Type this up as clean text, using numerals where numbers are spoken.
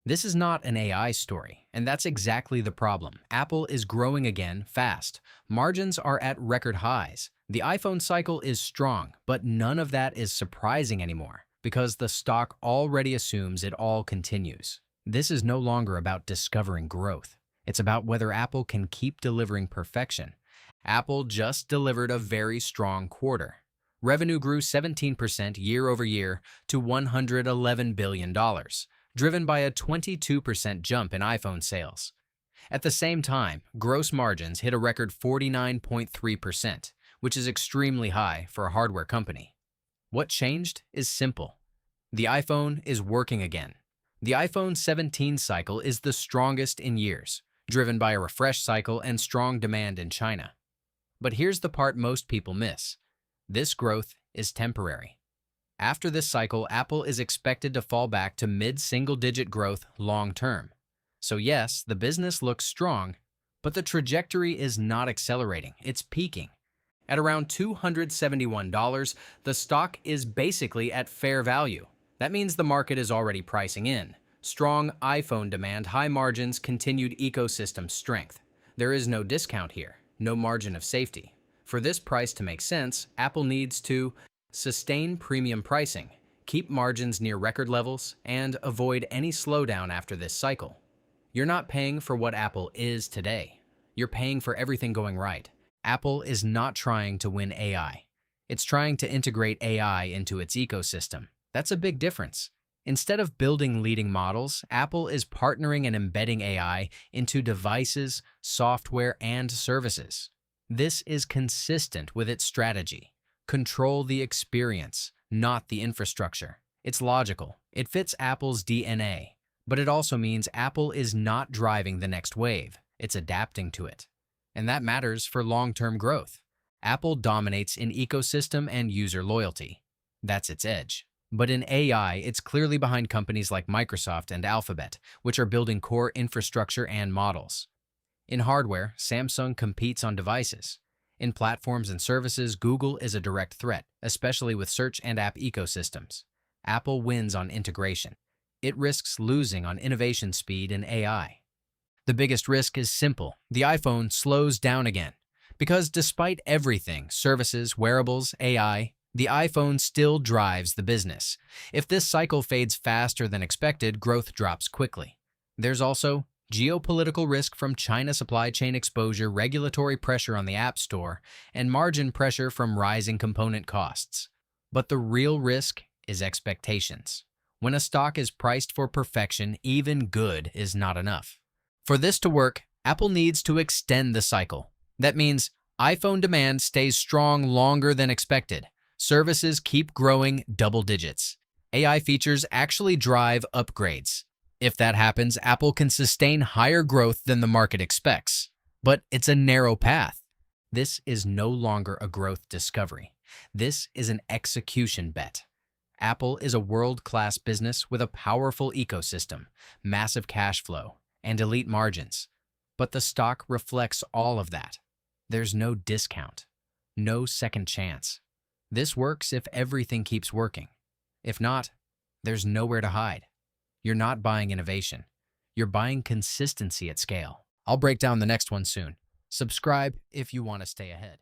This is not an AI story, and that's exactly the problem. Apple is growing again fast. Margins are at record highs. The iPhone cycle is strong, but none of that is surprising anymore because the stock already assumes it all continues. This is no longer about discovering growth. It's about whether Apple can keep delivering perfection. Apple just delivered a very strong quarter. Revenue grew 17% year over year to $111 billion, driven by a 22% jump in iPhone sales. At the same time, gross margins hit a record 49.3%, which is extremely high for a hardware company. What changed is simple. The iPhone is working again. The iPhone 17 cycle is the strongest in years, driven by a refresh cycle and strong demand in China. But here's the part most people miss. This growth is temporary. After this cycle, Apple is expected to fall back to mid-single-digit growth long-term. So yes, the business looks strong, but the trajectory is not accelerating, it's peaking. At around $271, the stock is basically at fair value. That means the market is already pricing in strong iPhone demand, high margins, continued ecosystem strength. There is no discount here, no margin of safety. For this price to make sense, Apple needs to sustain premium pricing, keep margins near record levels, and avoid any slowdown after this cycle. You're not paying for what Apple is today. You're paying for everything going right. Apple is not trying to win AI. It's trying to integrate AI into its ecosystem. That's a big difference. Instead of building leading models, Apple is partnering and embedding AI into devices, software, and services. This is consistent with its strategy. Control the experience, not the infrastructure. It's logical. It fits Apple's DNA. But it also means Apple is not driving the next wave. It's adapting to it. And that matters for long-term growth. Apple dominates in ecosystem and user loyalty. That's its edge. But in AI, it's clearly behind companies like Microsoft and Alphabet, which are building core infrastructure and models. In hardware, Samsung competes on devices. In platforms and services, Google is a direct threat, especially with search and app ecosystems. Apple wins on integration. It risks losing on innovation speed and AI. The biggest risk is simple. The iPhone slows down again. Because despite everything, services, wearables, AI, the iPhone still drives the business. If this cycle fades faster than expected, growth drops quickly. There's also geopolitical risk from China supply chain exposure, regulatory pressure on the App Store, and margin pressure from rising component costs. But the real risk is expectations. When a stock is priced for perfection, even good is not enough. For this to work, Apple needs to extend the cycle. That means iPhone demand stays strong longer than expected. Services keep growing double digits. AI features actually drive upgrades. If that happens, Apple can sustain higher growth than the market expects. But it's a narrow path. This is no longer a growth discovery. This is an execution bet. Apple is a world-class business with a powerful ecosystem, massive cash flow, and elite margins. But the stock reflects all of that. There's no discount, no second chance. This works if everything keeps working. If not, there's nowhere to hide. You're not buying innovation. You're buying consistency at scale. I'll break down the next one soon. Subscribe if you want to stay ahead.